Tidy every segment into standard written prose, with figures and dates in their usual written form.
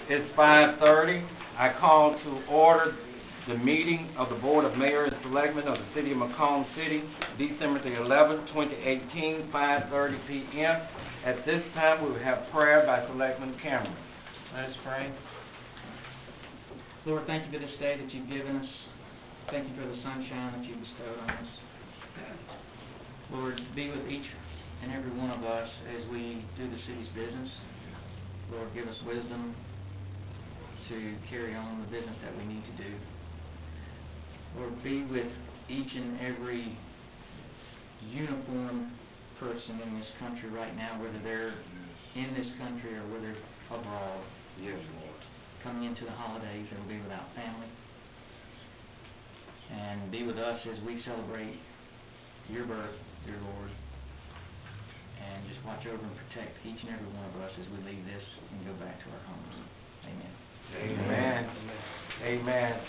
It's 5:30. I call to order the meeting of the Board of Mayors and Selectmen of the City of McComb City, December the 11th, 2018, 5:30 p.m. At this time, we will have prayer by Selectman Cameron. Let us pray. Lord, thank you for this day that you've given us. Thank you for the sunshine that you've bestowed on us. Lord, be with each and every one of us as we do the city's business. Lord, give us wisdom to carry on the business that we need to do. Lord, be with each and every uniformed person in this country right now, whether they're in this country or whether abroad. Yes, Lord. Coming into the holidays, they will be without family. And be with us as we celebrate your birth, dear Lord. And just watch over and protect each and every one of us as we leave this and go back to our homes. Amen. Amen. Amen.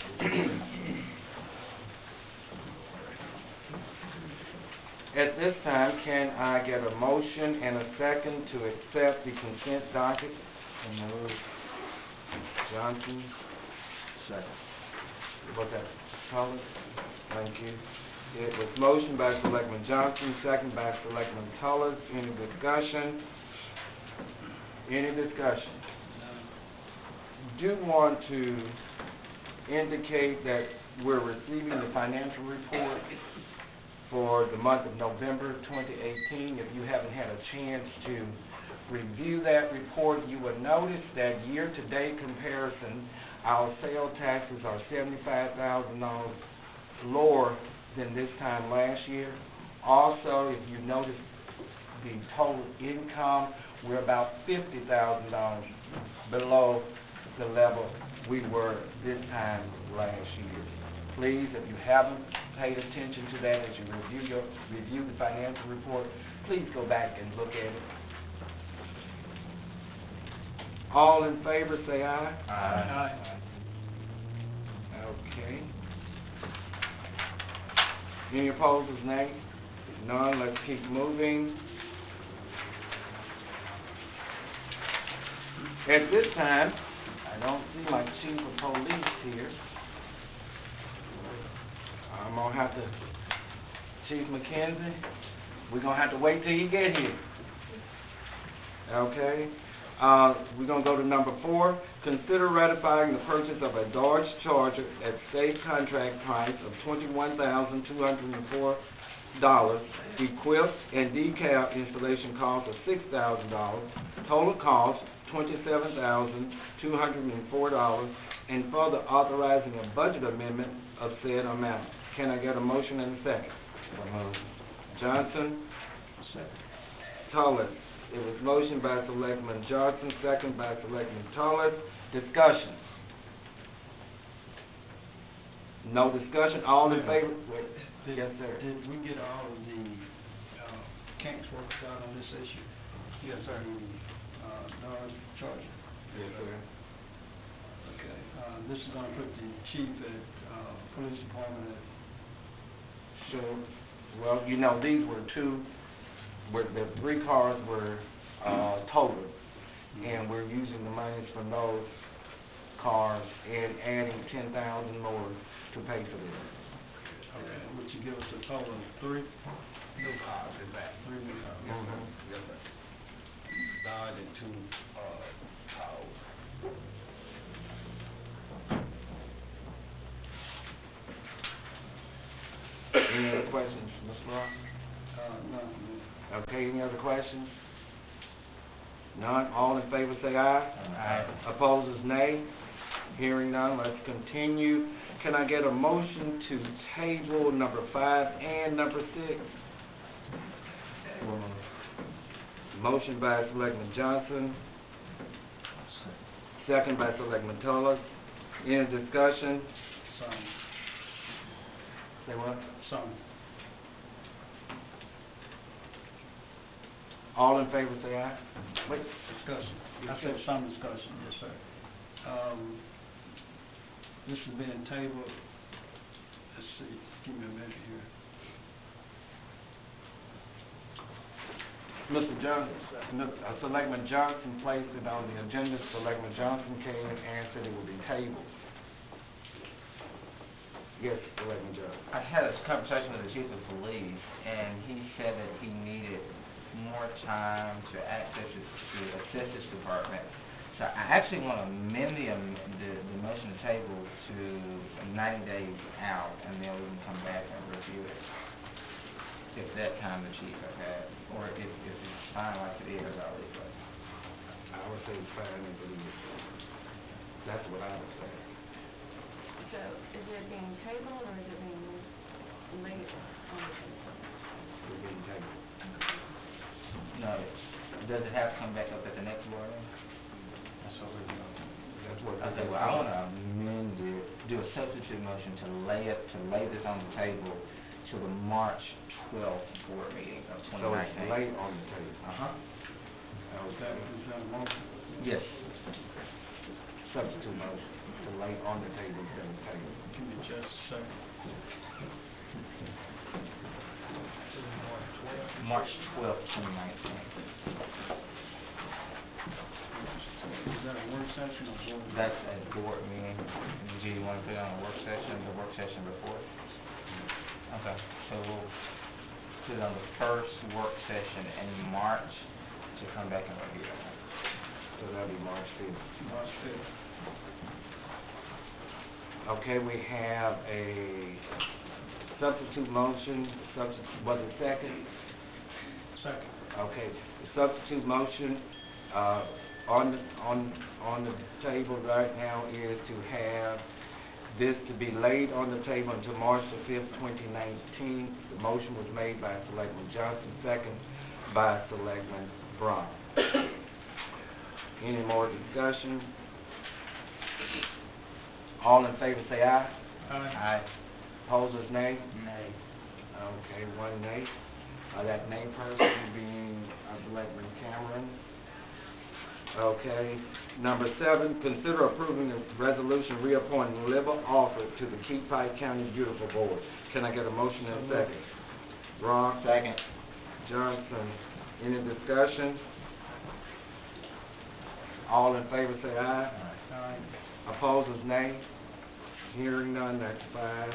At this time, can I get a motion and a second to accept the consent docket? Johnson. Second. Was that Tullis? Thank you. It was motion by Selectman Johnson, second by Selectman Tullis. Any discussion? Any discussion? Do want to indicate that we're receiving the financial report for the month of November 2018. If you haven't had a chance to review that report, you will notice that year-to-date comparison, our sales taxes are $75,000 lower than this time last year. Also, if you notice the total income, we're about $50,000 below the level we were this time last year. Please, if you haven't paid attention to that as you review the financial report, please go back and look at it. All in favor, say aye. Aye. Okay. Any opposers, nay? None. Let's keep moving. At this time, I don't see my chief of police here. I'm going to have to, Chief McKenzie, we're going to have to wait till you get here. Okay? We're going to go to number 4. Consider ratifying the purchase of a Dodge Charger at state contract price of $21,204, equipped and decal installation cost of $6,000, total cost $27,204, and further authorizing a budget amendment of said amount. Can I get a motion and a second? Johnson? Second. Tullis. It was motion by Selectman Johnson, second by Selectman Tullis. Discussion. No discussion. All in favor? Yes, sir. Did we get all of the kinks worked out on this issue? Yes, sir. Dodge Charger? Yes, sir. Okay. This is going to put the chief at police department at... Sure. Well, you know, these were the 3 cars were totaled, and we're using the monies from those cars and adding $10,000 more to pay for this. Okay. Would you give us a total of 3? New cars in back. 3 new cars. Yes, sir. Yes, sir. Dodge and 2 Tahoes. Any other questions, Ms. Ross? No. Okay, any other questions? None. All in favor say aye. Aye. Opposers, nay. Hearing none, let's continue. Can I get a motion to table number 5 and number 6? Motion by Selectman Johnson, second by Selectman Tullis. Any discussion? Some. Say what? Some. All in favor say aye. Wait. Discussion. I said some discussion, yes, sir. This has been tabled. Let's see. Give me a minute here. Mr. Johnson, Selectman Johnson placed it on the agenda. Selectman Johnson came and said it would be tabled. Yes, Selectman Johnson. I had a conversation with the chief of police, and he said that he needed more time to access to assess his department. So I actually want to amend the motion to table to 90 days out, and then we can come back and review it. If that time the chief has had, or if it's fine like it is already. I would say it's fine and believe it. That's what I would say. So, is it being tabled or is it being laid on the table? We're being tabled. No, does it have to come back up at the next board meeting? That's what we're doing. That's what. Okay, well, I want to amend it, do a substitute motion to lay this on the table to the March 12th board meeting of 2019. So it's late on the table. Okay, is that a motion? Yes. Substitute motion to lay on the table instead of table. Give me just a second. March 12th, 2019. Is that a work session or board? That's a board meeting. Do you want to put it on a work session, the work session report? Okay, so we'll put it on the first work session in March to come back and review it. So that'll be March 5th. March 5th. Okay, we have a substitute motion. Was it second? Second. Okay, the substitute motion on the table right now is to have this to be laid on the table until March the 5th, 2019. The motion was made by Selectman Johnson, second by Selectman Brown. Any more discussion? All in favor say aye. Aye. Opposers nay. Nay. Okay, one nay. That nay person being Selectman Cameron. Okay. Number 7, consider approving the resolution reappointing Liver Alford to the Keep Pike County Beautiful Board. Can I get a motion and a second? Ron? Second. Johnson. Any discussion? All in favor say aye. Aye. Opposers nay. Hearing none, that's 5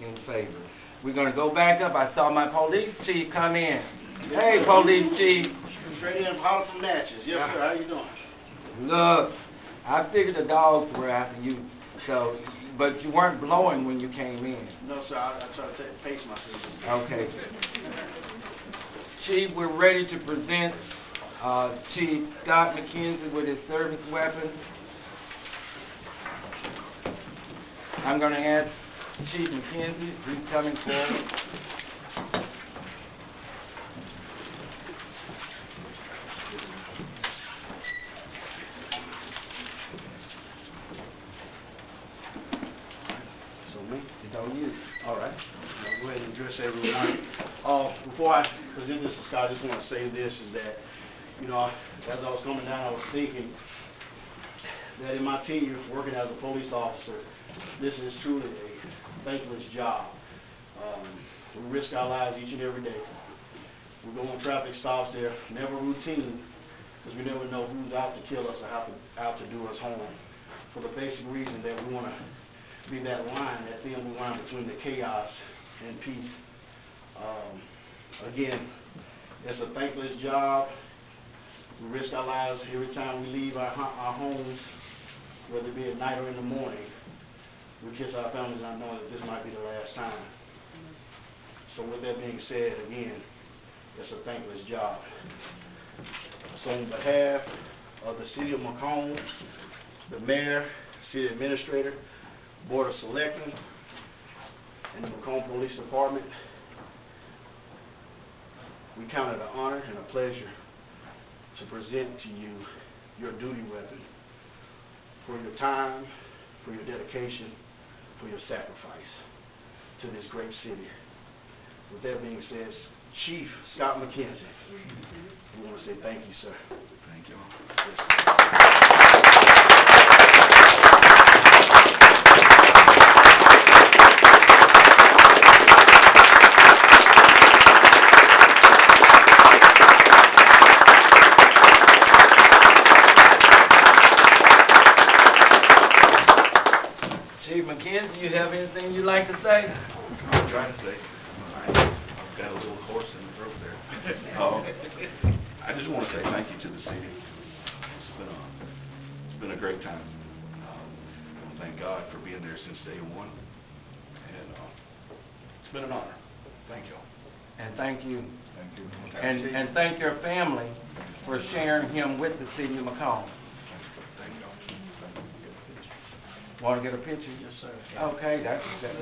in favor. We're going to go back up. I saw my police chief come in. Hey, police chief. Straight in holler from Natchez. Yes, sir. How you doing? Look, I figured the dogs were after you, so, but you weren't blowing when you came in. No, sir. I try to pace myself. Okay. Chief, we're ready to present Chief Scott McKenzie with his service weapon. I'm going to ask Chief McKenzie, he's coming forward. So me? It's on you. All right. I'll go ahead and address everyone. Before I present this to Scott, I just want to say this, is that, you know, as I was coming down, I was thinking that in my tenure working as a police officer, this is truly a thankless job. We risk our lives each and every day. We go on traffic stops, they're never routine, because we never know who's out to kill us or out to do us harm. For the basic reason that we want to be that line, that thin line between the chaos and peace. Again, it's a thankless job. We risk our lives every time we leave our homes, whether it be at night or in the morning. We kiss our families not knowing that this might be the last time. So with that being said, again, it's a thankless job. So on behalf of the City of McComb, the Mayor, City Administrator, Board of Selectmen, and the McComb Police Department, we count it an honor and a pleasure to present to you your duty weapon for your time, for your dedication, for your sacrifice to this great city. With that being said, Chief Scott McKenzie, we want to say thank you, sir. Thank you. Yes, sir. you have anything you'd like to say? I'm trying to say, I've got a little horse in the throat there. I just want to say thank you to the city. It's been a great time. I want to thank God for being there since day one, and it's been an honor. Thank you all. And thank you. Thank you. And thank your family for sharing him with the city of McComb. Thank you all. Want to get a picture? Yes, sir. Okay,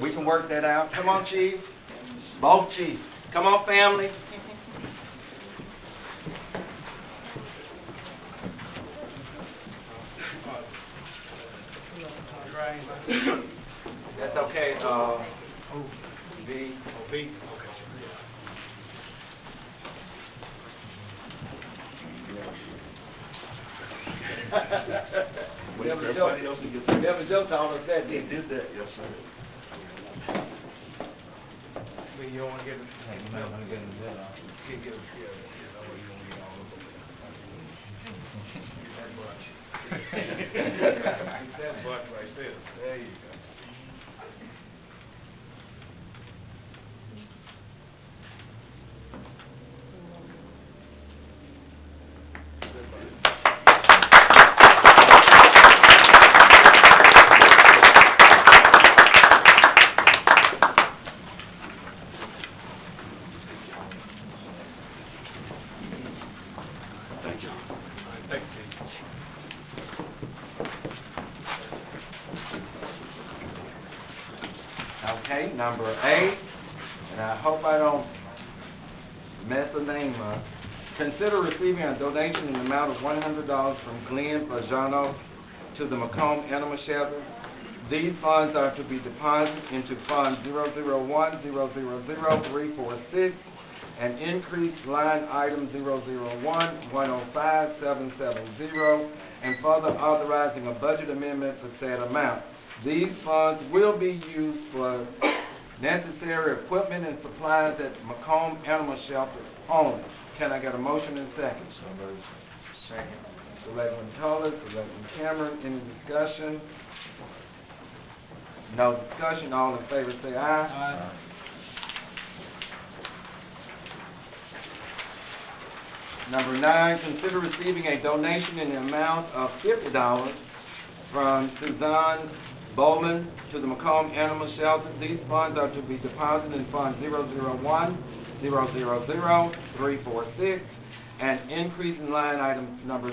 we can work that out. Come on, Chief. Both chiefs. Come on, family. That's okay. B. Oh, B? Okay. Everybody else can get that. Never joked on us that, He did did that, yes, sir. you don't want to get it? Hey, you might wanna get in the middle. Get it, yeah, I know you don't need all of them. Get that bunch. Get that bunch right there. There you go. Thank you. Thank you. Okay, number 8, and I hope I don't mess the name up. Consider receiving a donation in the amount of $100 from Glenn Fajano to the McComb Animal Shelter. These funds are to be deposited into Fund 001-000-346 and increase line item 001-105-770, and further authorizing a budget amendment for said amount. These funds will be used for necessary equipment and supplies at McComb Animal Shelter only. Can I get a motion and second? So moved. Second. Selectman Toller, Selectman Cameron, any discussion? No discussion, all in favor say aye. Aye. Number 9, consider receiving a donation in the amount of $50 from Suzanne Bowman to the McComb Animal Shelter. These funds are to be deposited in Fund 001-000-346 and increase in line item number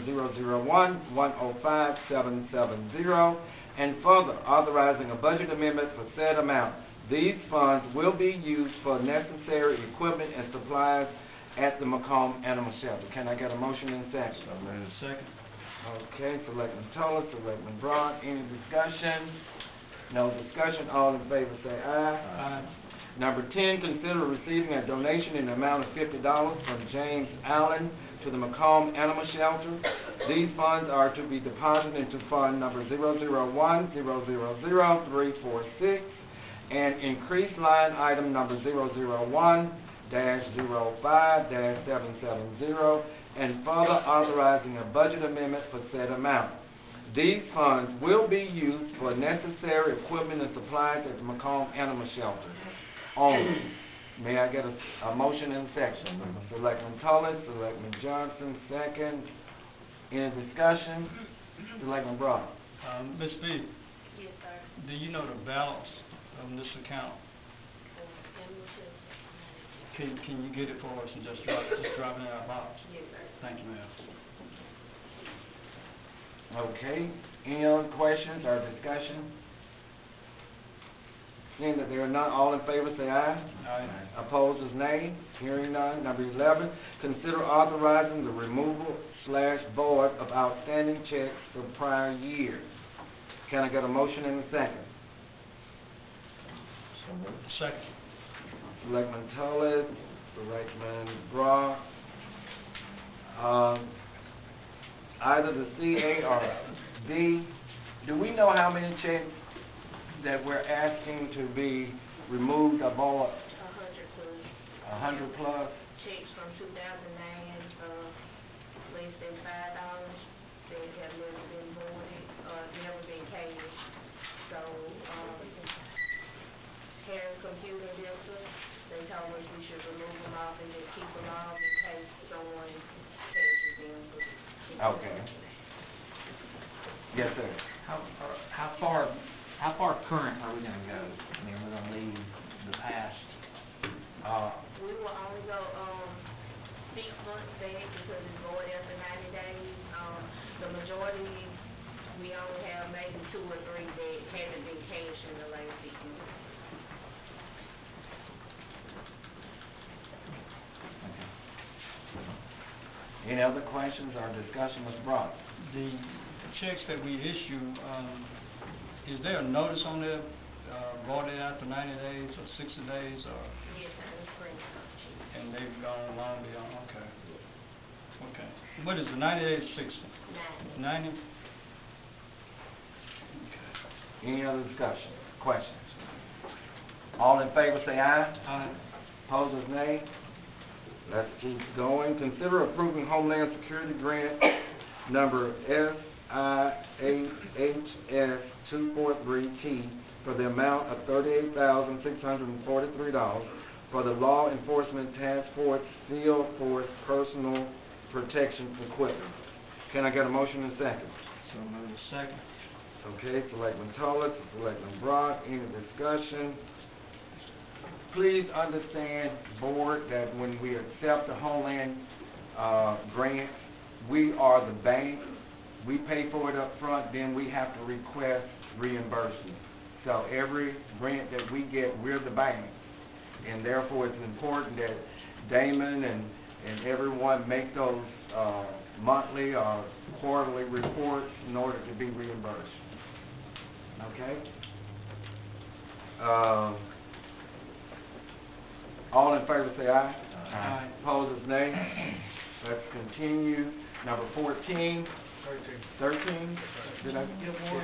001-105-770, and further authorizing a budget amendment for said amount. These funds will be used for necessary equipment and supplies at the McComb Animal Shelter. Can I get a motion and second? So moved. Second. Okay, Selectman Toller, Selectman Brown, any discussion? No discussion, all in favor say aye. Aye. Number 10, consider receiving a donation in the amount of $50 from James Allen to the McComb Animal Shelter. These funds are to be deposited into Fund number 001-000-346 and increase line item number 001-05-770, and further authorizing a budget amendment for said amount. These funds will be used for necessary equipment and supplies at the McComb Animal Shelter only. May I get a motion and second? Selectman Toller, Selectman Johnson, second. Any discussion? Selectman Brown. Ms. B, Yes, sir. do you know the balance on this account? Can you get it for us and just drop it in our box? Yes, sir. Thank you, ma'am. Okay, any other questions or discussion? Seeing that there are none, all in favor say aye. Aye. Opposed is nay. Hearing none. Number 11, consider authorizing the removal/void of outstanding checks for prior years. Can I get a motion and a second? So moved. Second. Selectman Tollett, Selectman Brock. Either the CA or D, do we know how many checks that we're asking to be removed or void? 100 100 plus. plus? Checks from 2009, less than $5, that have never been voided, or never been paid. So, Harris computer discs. They told us we should remove them off and just keep them off in case someone catches them. Okay. Yes, sir. How far current are we gonna go? I mean, we're gonna leave the past, We will only go, 6 months back because it's going after 90 days. The majority, we only have maybe 2 or 3 that haven't been cashed in the last 6 months. Any other questions or discussion, Mr. Brock? The checks that we issue, is there a notice on there, voided after 90 days or 60 days, or, Yes, sir, it's spring function. and they've gone long beyond, okay. Okay. What is the 90 days, 60? 90? Okay. Any other discussion, questions? All in favor say aye. Aye. Opposers, nay. Let's keep going. Consider approving Homeland Security Grant number SIAHS243T for the amount of $38,643 for the Law Enforcement Task Force Field Force Personal Protection Equipment. Can I get a motion and second? So move. Second. Okay, Selectman Tullis, Selectman Brock, any discussion? Please understand, board, that when we accept the Homeland grant, we are the bank. We pay for it up front, then we have to request reimbursement. So every grant that we get, we're the bank. And therefore, it's important that Damon and everyone make those monthly or quarterly reports in order to be reimbursed. Okay? All in favor say aye. Aye. Opposers, nay. Let's continue. Number 14. 13. Did I skip one?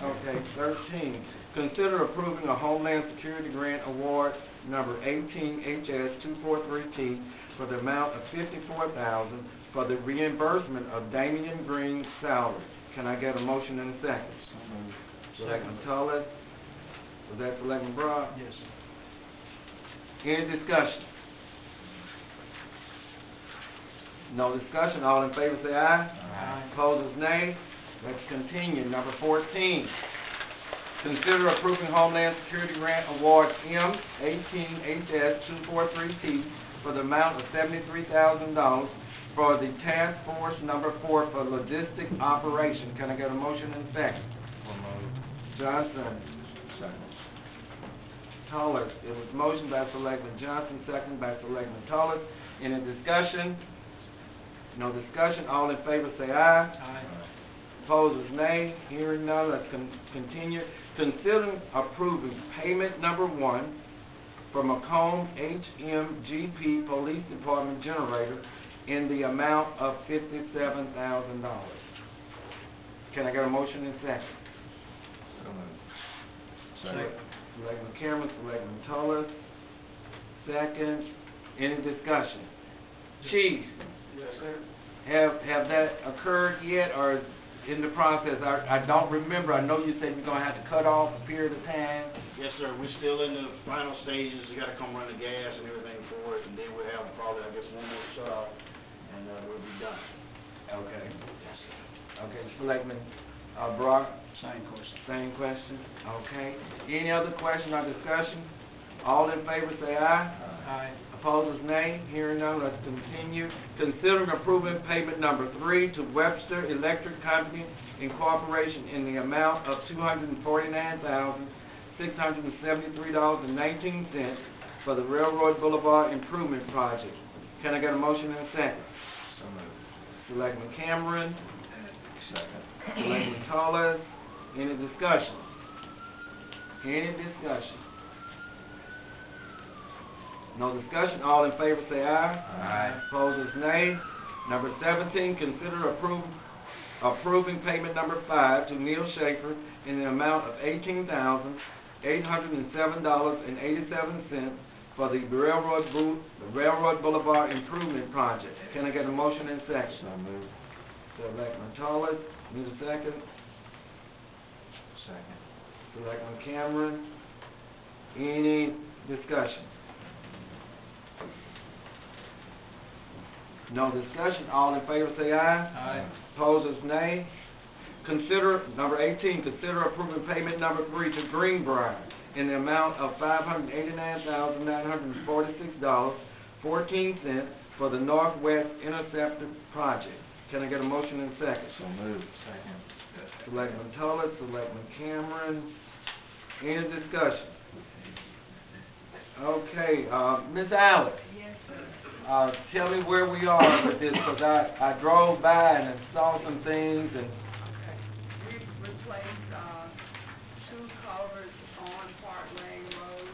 Okay, 13. Consider approving a Homeland Security Grant Award number 18HS243T for the amount of $54,000 for the reimbursement of Damian Green's salary. Can I get a motion in a second? Selectman Tullis. Was that Selectman Brock? Yes, sir. Any discussion? No discussion. All in favor say aye. Aye. Opposers, nay. Let's continue. Number 14. Consider approving Homeland Security Grant Award M18HS243T for the amount of $73,000 for the Task Force number 4 for logistic operation. Can I get a motion in second? Johnson. Second. Tullis. It was motion by Selectman Johnson, second by Selectman Tullis. Any discussion? No discussion. All in favor say aye. Aye. Opposers, nay. Hearing none, let's continue. Consider approving payment number 1 for McComb HMGP Police Department generator in the amount of $57,000. Can I get a motion in second? Second. Selectman Cameron, Selectman Tullis. Second. Any discussion? Chief, Yes, sir. have that occurred yet, or is in the process? I don't remember. I know you said you're gonna have to cut off a period of time. Yes, sir, we're still in the final stages, we gotta come run the gas and everything for it, and then we'll have probably, I guess, one more shot, and we'll be done. Okay. Yes, sir. Okay, Selectman Brock, Same question. same question. Okay. Any other question or discussion? All in favor say aye. Aye. Opposers, nay. Hearing none, let's continue. Considering approving payment number 3 to Webster Electric Company Incorporation in the amount of $249,673.19 for the Railroad Boulevard Improvement Project. Can I get a motion in a second? So moved. Selectman Cameron, Second. Selectman Tullis. Any discussion? Any discussion? No discussion. All in favor say aye. Aye. Opposers, nay. Number 17, consider approving payment number 5 to Neil Schaefer in the amount of $18,807.87 for the Railroad Boulevard Improvement Project. Can I get a motion in second? So moved. Selectman Tullis, need a second. Second. Selectman Cameron. Any discussion? No discussion, all in favor say aye. Aye. Opposers, nay. Consider, number 18, consider approving payment number 3 to Greenbrier in the amount of $589,946.14 for the Northwest Interceptor Project. Can I get a motion and second? So moved. Second. Selectman Tullis, Selectman Cameron. Any discussion? Okay, Ms. Allen. Yes, sir. Tell me where we are with this, because I drove by and saw some things and... Okay. We've replaced, 2 culverts on Park Lane Road.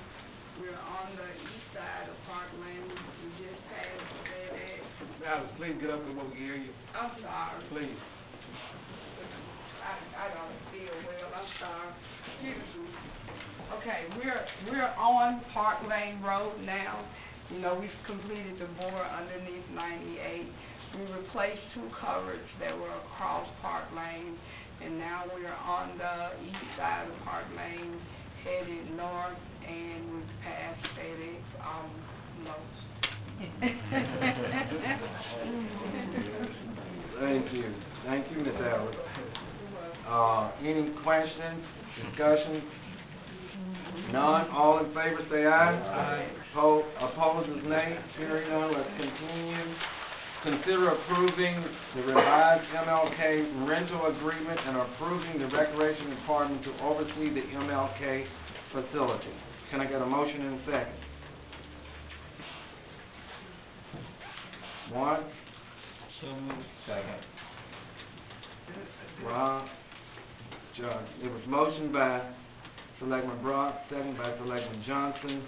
We're on the east side of Park Lane. We just passed FedEx. Alice, please get up and we can hear you. I'm sorry. Please. I don't feel well. I'm sorry. Excuse me. Okay, we're on Park Lane Road now. You know, we've completed the bore underneath 98. We replaced 2 culverts that were across Park Lane, and now we're on the east side of Park Lane, headed north, and we've passed FedEx almost. Thank you. Thank you, Ms. Allen. Any questions, discussion? None, all in favor say aye. Aye. Opposers, nay. Hearing none, let's continue. Consider approving the revised MLK rental agreement and approving the Recreation Department to oversee the MLK facility. Can I get a motion and a second? One, So moved. Second. Rob, John. It was motion by Selectman Brock, second by Selectman Johnson.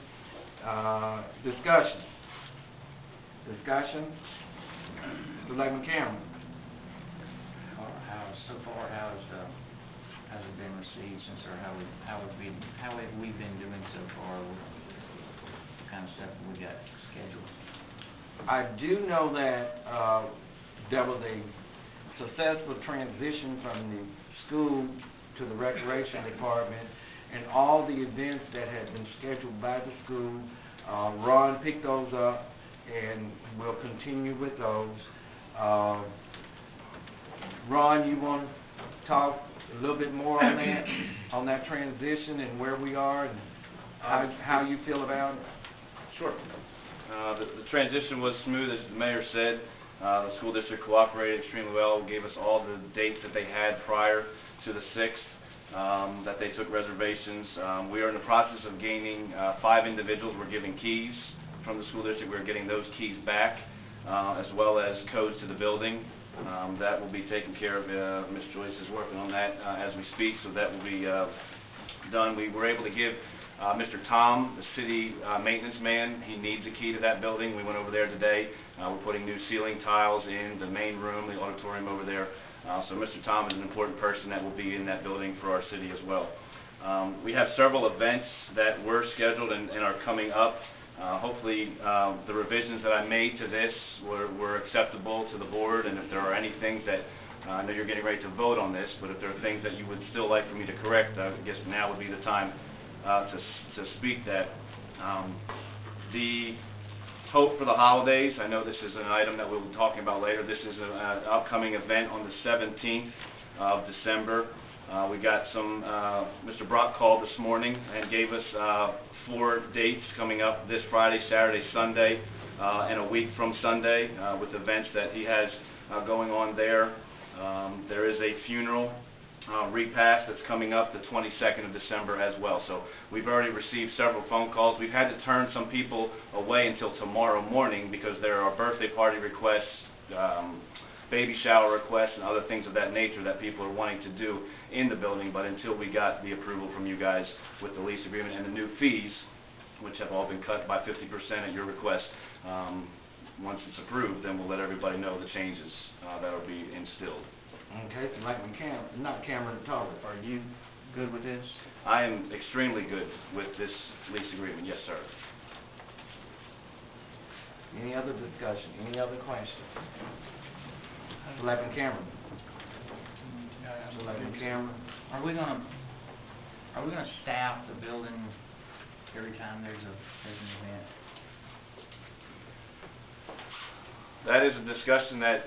Discussion. Selectman Cameron. So far, how has it been received since, or how have we been doing so far? What kind of stuff have we got scheduled? I do know that there was a successful transition from the school to the recreation department, and all the events that had been scheduled by the school, Ron picked those up, and we'll continue with those. Ron, you want to talk a little bit more on that transition and where we are and how you feel about it? Sure. The transition was smooth, as the mayor said. The school district cooperated extremely well, gave us all the dates that they had prior to the 6th, that they took reservations. We are in the process of gaining 5 individuals. We're giving keys from the school district. We're getting those keys back, as well as codes to the building. That will be taken care of. Ms. Joyce is working on that as we speak, so that will be done. We were able to give Mr. Tom, the city maintenance man, he needs a key to that building. We went over there today. We're putting new ceiling tiles in the main room, the auditorium over there. So Mr. Tom is an important person that will be in that building for our city as well. We have several events that were scheduled and are coming up. Hopefully the revisions that I made to this were acceptable to the board, and if there are any things that, I know you're getting ready to vote on this, but if there are things that you would still like for me to correct, I guess now would be the time to speak that. The hope for the holidays, I know this is an item that we'll be talking about later. This is an upcoming event on the 17th of December. We got some, Mr. Brock called this morning and gave us 4 dates coming up this Friday, Saturday, Sunday, and a week from Sunday with events that he has going on there. There is a funeral repast that's coming up the 22nd of December as well. So we've already received several phone calls. We've had to turn some people away until tomorrow morning because there are birthday party requests, baby shower requests, and other things of that nature that people are wanting to do in the building. But until we got the approval from you guys with the lease agreement and the new fees, which have all been cut by 50% at your request, once it's approved, then we'll let everybody know the changes that will be instilled. Okay, Selectman Cameron, not Cameron Tullis. Are you good with this? I am extremely good with this lease agreement, yes, sir. Any other discussion? Any other questions? Selectman Cameron. Selectman Cameron. Are we gonna staff the building every time there's an event? That is a discussion that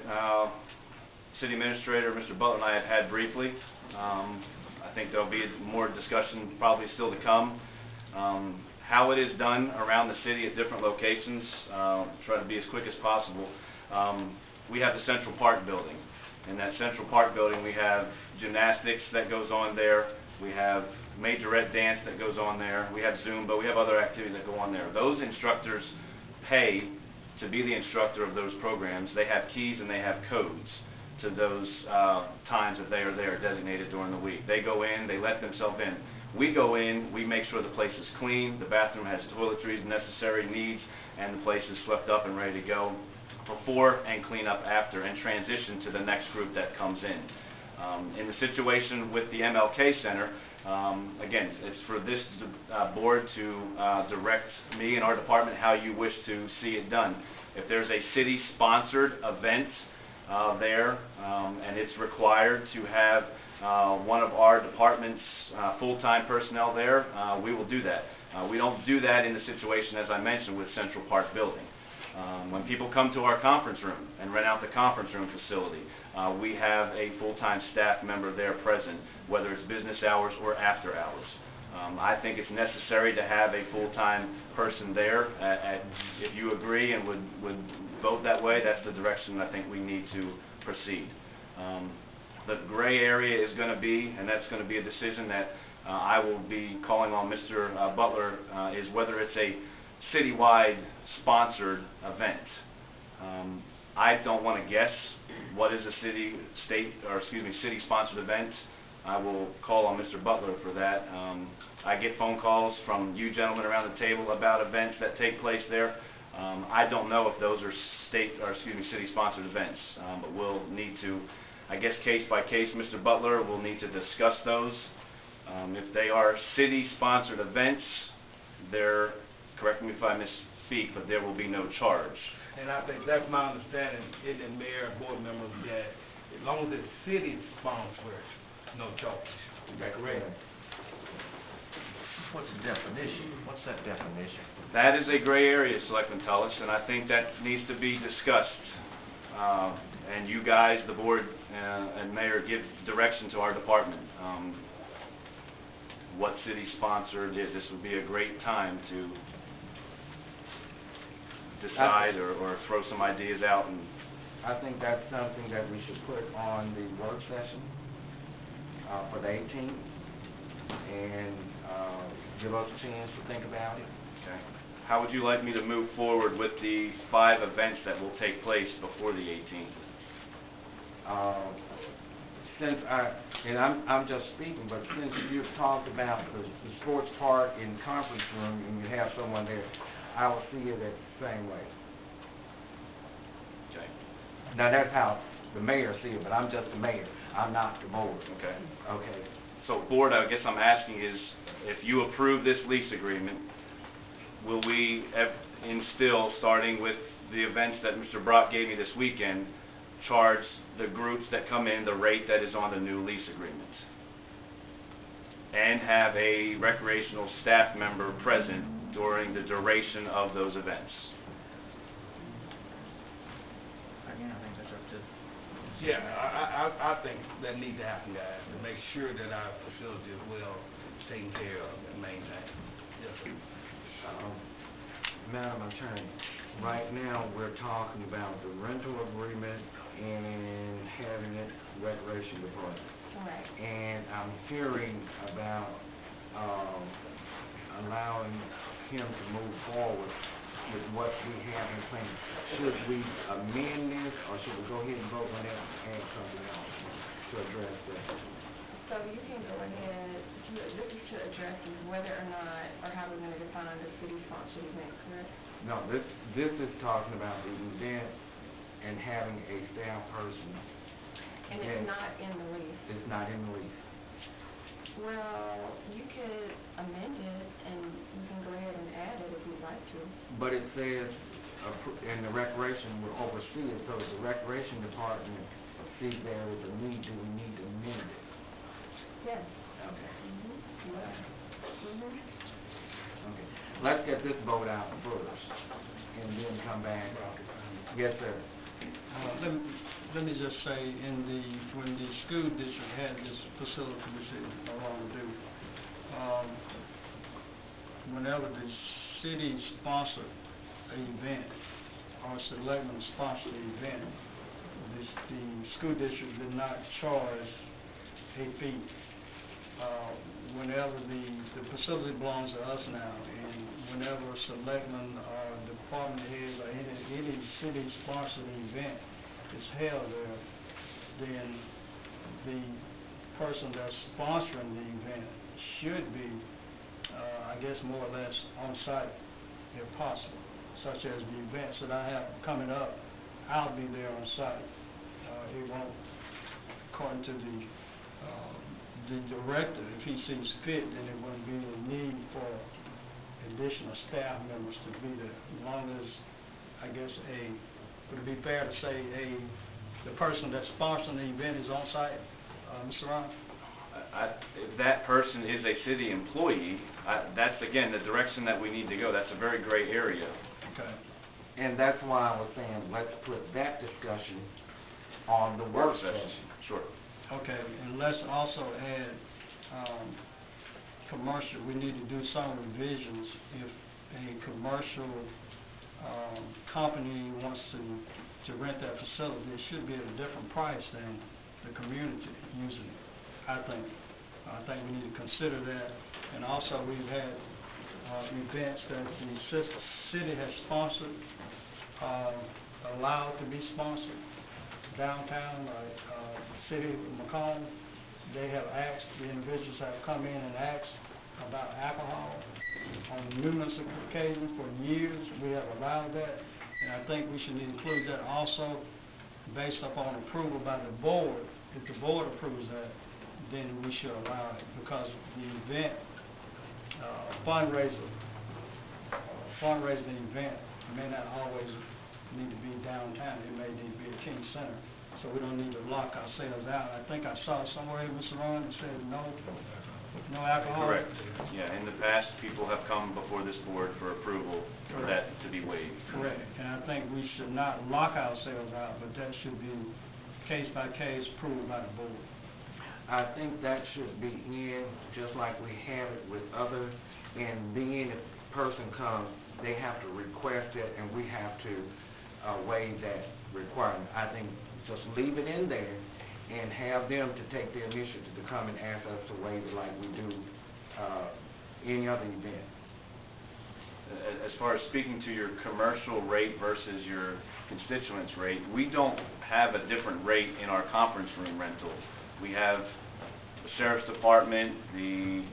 City Administrator, Mr. Butler, and I have had briefly. I think there'll be more discussion probably still to come. How it is done around the city at different locations, try to be as quick as possible. We have the Central Park building. In that Central Park building, we have gymnastics that goes on there. We have majorette dance that goes on there. We have Zumba. We have other activities that go on there. Those instructors pay to be the instructor of those programs. They have keys and they have codes to those times that they are there designated during the week. They go in, they let themselves in. We go in, we make sure the place is clean, the bathroom has toiletries, necessary needs, and the place is swept up and ready to go before and clean up after and transition to the next group that comes in. In the situation with the MLK Center, again, it's for this board to direct me and our department how you wish to see it done. If there's a city-sponsored event there, and it's required to have one of our department's full-time personnel there, we will do that. We don't do that in the situation, as I mentioned, with Central Park Building. When people come to our conference room and rent out the conference room facility, we have a full-time staff member there present, whether it's business hours or after hours. I think it's necessary to have a full-time person there. If you agree and would vote that way, that's the direction I think we need to proceed. The gray area is going to be, and that's going to be a decision that I will be calling on Mr. Butler, is whether it's a citywide sponsored event. I don't want to guess what is a city-sponsored event. I will call on Mr. Butler for that. I get phone calls from you gentlemen around the table about events that take place there. I don't know if those are city-sponsored events, but we'll need to, I guess, case by case, Mr. Butler, we'll need to discuss those. If they are city-sponsored events, there, correct me if I misspeak, but there will be no charge. And I think that's my understanding, and Mayor and board members, that as long as it's city-sponsored, no charge. Is that correct? What's the definition? What's that definition? That is a gray area, Selectman Tullis, and I think that needs to be discussed. And you guys, the board and mayor, give direction to our department. What city-sponsored is. This would be a great time to decide or throw some ideas out. And I think that's something that we should put on the work session for the 18th and give us a chance to think about it. okay. How would you like me to move forward with the 5 events that will take place before the 18th? I'm just speaking, but since you've talked about the sports park and conference room and you have someone there, I will see it the same way. Okay. Now that's how the mayor sees it, but I'm just the mayor. I'm not the board. Okay. Okay. So, board, I guess I'm asking is, if you approve this lease agreement, will we instill, starting with the events that Mr. Brock gave me this weekend, charge the groups that come in the rate that is on the new lease agreement? And have a recreational staff member present during the duration of those events? Again, I think that's up to... Yeah, I think that needs to happen, guys, to make sure that our facility is well taken care of and maintained. Yes, sir. Madam Attorney, right now we're talking about the rental agreement and having it recreation department. Right. And I'm hearing about allowing him to move forward with what we have in place. Should we amend this, or should we go ahead and vote on that and add something else to address that? So you can go ahead, this is to address whether or not, or how we're going to define the city-sponsored event, correct? No, this is talking about the event and having a staff person. And it's not in the lease. It's not in the lease. Well, you could amend it, and you can go ahead and add it if you'd like to. But it says, and the recreation will oversee it, so if the recreation department sees there is a need, do we need to amend it? Yes. Okay. Mm-hmm. Okay, let's get this vote out first, and then come back. Yes, sir. Let me just say, when the school district had this facility, which they no longer do, whenever the city sponsored an event, or Selectmen sponsored the event, the school district did not charge a fee. Whenever the facility belongs to us now, and whenever Selectmen or department heads or any city sponsored event is held there, then the person that's sponsoring the event should be, I guess, more or less on site if possible, such as the events that I have coming up. I'll be there on site. It won't, according to the director, if he sees fit, then there wouldn't be a need for additional staff members to be there, as long as, I guess, would it be fair to say the person that's sponsoring the event is on site, Mr. Ron? If that person is a city employee, that's, again, the direction that we need to go. That's a very gray area. Okay. And that's why I was saying, let's put that discussion on the work session. Sure. Okay, and let's also add commercial. We need to do some revisions if a commercial company wants to rent that facility. It should be at a different price than the community using it, I think. I think we need to consider that. And also, we've had events that the city has sponsored, allowed to be sponsored downtown, like city of McComb. They have asked, the individuals have come in and asked about alcohol on numerous occasions for years. We have allowed that, and I think we should include that also based upon approval by the board. If the board approves that, then we should allow it, because the event, fundraising event may not always need to be downtown. It may need to be at King Center, so we don't need to lock ourselves out. I think I saw somewhere, Mr. Ron, that said no alcohol. Correct. Yeah, in the past, people have come before this board for approval for that to be waived. Correct, and I think we should not lock ourselves out, but that should be case by case approved by the board. I think that should be in, just like we have it with other, and being if a person comes, they have to request it, and we have to waive that requirement. I think just leave it in there and have them to take the initiative to come and ask us to waive it like we do any other event. As far as speaking to your commercial rate versus your constituents rate, we don't have a different rate in our conference room rental. We have the sheriff's department, the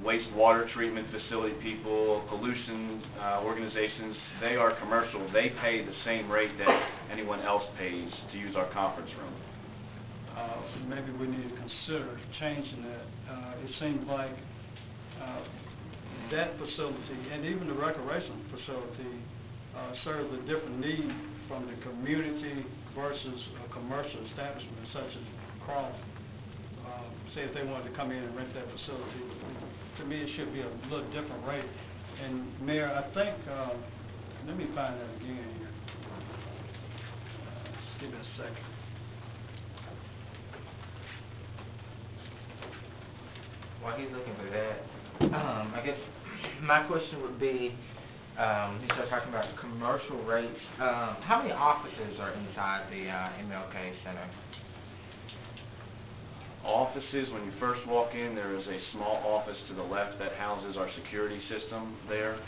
wastewater treatment facility people, pollution organizations. They are commercial. They pay the same rate that anyone else pays to use our conference room. Maybe we need to consider changing that. It seems like that facility, and even the recreation facility, serves a different need from the community versus a commercial establishment such as Crawford. Say if they wanted to come in and rent that facility, to me it should be a little different rate. And Mayor, I think, let me find that again here. Just give me a second. While he's looking for that, I guess my question would be, you started talking about commercial rates. How many offices are inside the MLK Center? Offices, when you first walk in, there is a small office to the left that houses our security system there.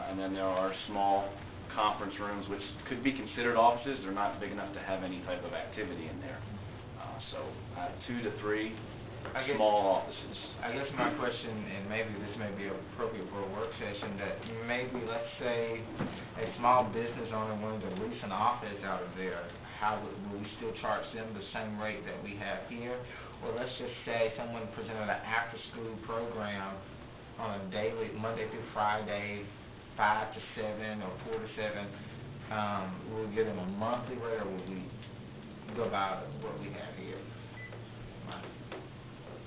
And then there are small conference rooms, which could be considered offices. They're not big enough to have any type of activity in there. So 2 to 3 small offices. I guess my question, and maybe this may be appropriate for a work session, that maybe, let's say, a small business owner wanted to lease an office out of there. How will we still charge them the same rate that we have here? Or let's just say someone presented an after-school program on a daily, Monday through Friday, 5 to 7 or 4 to 7. Will we give them a monthly rate, or will we go by what we have here?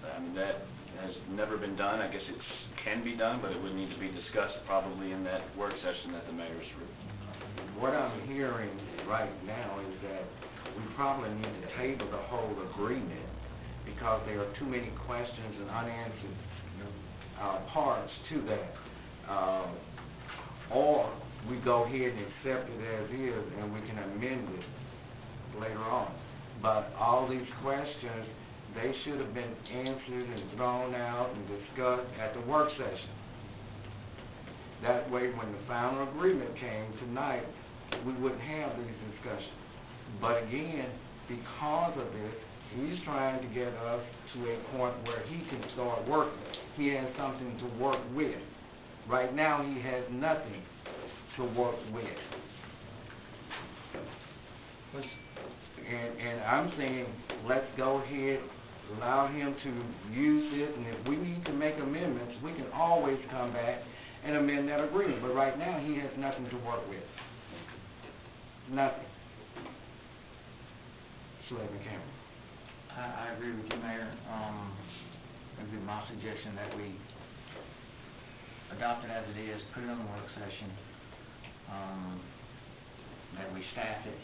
I mean, that has never been done. I guess it can be done, but it would need to be discussed probably in that work session that the mayor's What I'm hearing right now is that we probably need to table the whole agreement because there are too many questions and unanswered parts to that. Or we go ahead and accept it as is and we can amend it later on. But all these questions, they should have been answered and thrown out and discussed at the work session. That way, when the final agreement came tonight, we wouldn't have these discussions. But again, because of this, he's trying to get us to a point where he can start working. He has something to work with. Right now, he has nothing to work with. And I'm saying, let's go ahead, allow him to use this, and if we need to make amendments, we can always come back and amend that agreement. But right now, he has nothing to work with. Nothing. Selectman Cameron. I agree with you, Mayor. It would be my suggestion that we adopt it as it is, put it on the work session, that we staff it,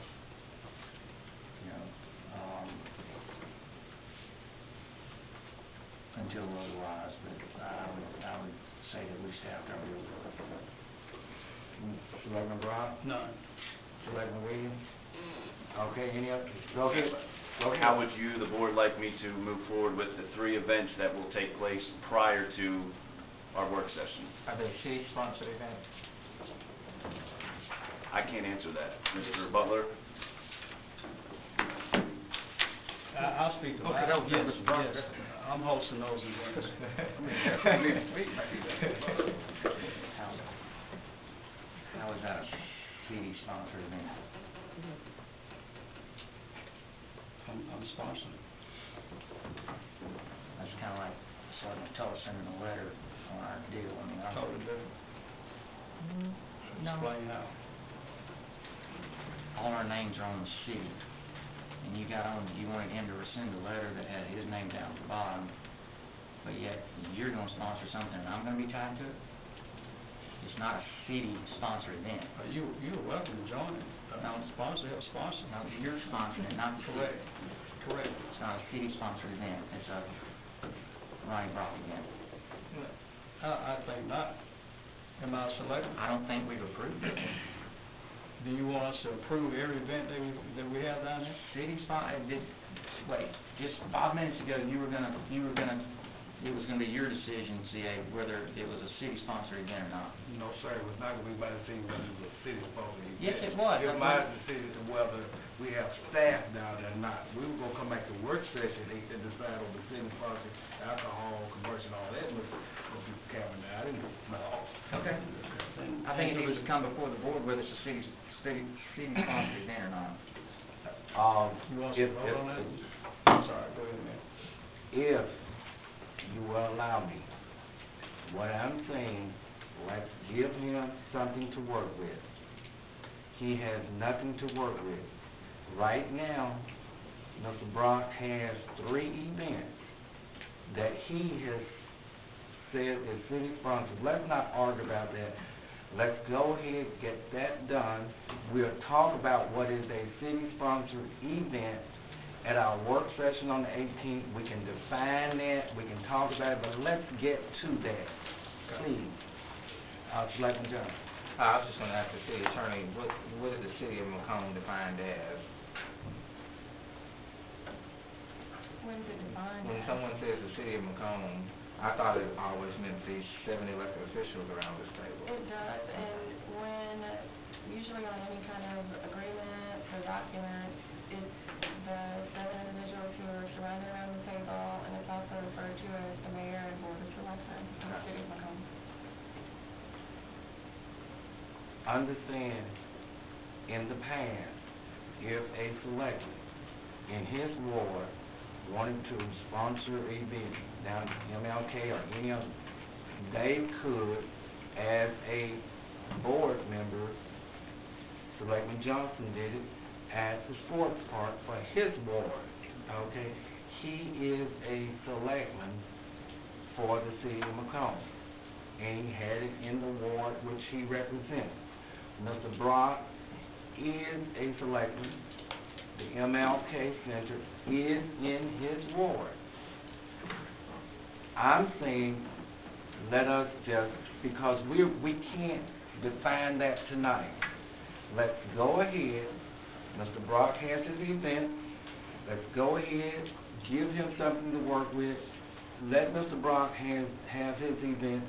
until otherwise, but I would say that we staffed our bill. Selectman Brown? None. Selectman Williams? Okay, any other? Go ahead. Go ahead. How would you, the board, like me to move forward with the 3 events that will take place prior to our work session? Are they city-sponsored events? I can't answer that. Mr. Butler? I'll speak to that. Okay, that was Yes, Mr. Brown. yes. I'm hosting those events. How is that a city-sponsored event? I'm sponsoring. That's kind of like sending a letter on our deal. I mean, Totally different. No. Explain how. All our names are on the city, and you wanted him to rescind a letter that had his name down at the bottom, but yet you're going to sponsor something and I'm going to be tied to it? It's not a city-sponsored event. You're welcome to join it. No. Sponsor, help sponsor. No, you're sponsoring it, not the city. Correct. Correct. It's not a city-sponsored event. It's a Ronnie Brock event. I think not. Am I selected? I don't think we've approved it. Do you want us to approve every event that we have down there? Wait, just 5 minutes ago, it was gonna be your decision, CA, whether it was a city-sponsored event or not. No, sir, it was not gonna be my decision whether it was a city-sponsored event. Yes, it was. It's my decision whether we have staff down there or not. We were gonna come back to work session and decide on the city-sponsored alcohol, commercial, all that, Mr. Cameron. I didn't know. Okay. I think it needs to come before the board whether it's a city-sponsored event or not. You want us to vote on that? I'm sorry, go ahead, man. If you will allow me, what I'm saying, let's give him something to work with. He has nothing to work with. Right now, Mr. Brock has 3 events that he has said is city-sponsored. Let's not argue about that. Let's go ahead and get that done. We'll talk about what is a city-sponsored event at our work session on the 18th. We can define that, we can talk about it, but let's get to that, please. Selectman Johnson. I was just gonna ask the city attorney, what is the city of McComb defined as? When is it defined? When someone says the city of McComb, I thought it always meant these 7 elected officials around this table. It does, and when, usually on any kind of agreement or document, it's the 7 individuals who are surrounded around the table, and it's also referred to as the mayor and board of selectmen of the city of Macomb. Understand, in the past, if a selectman in his ward wanted to sponsor a event down MLK or any other, they could, as a board member, Selectman Johnson did it at the sports park for his ward, okay? He is a selectman for the city of McComb. And he had it in the ward which he represents. Mr. Brock is a selectman. The MLK Center is in his ward. I'm saying, let us just, because we can't define that tonight. Let's go ahead. Mr. Brock has his event. Let's go ahead, give him something to work with. Let Mr. Brock have his event.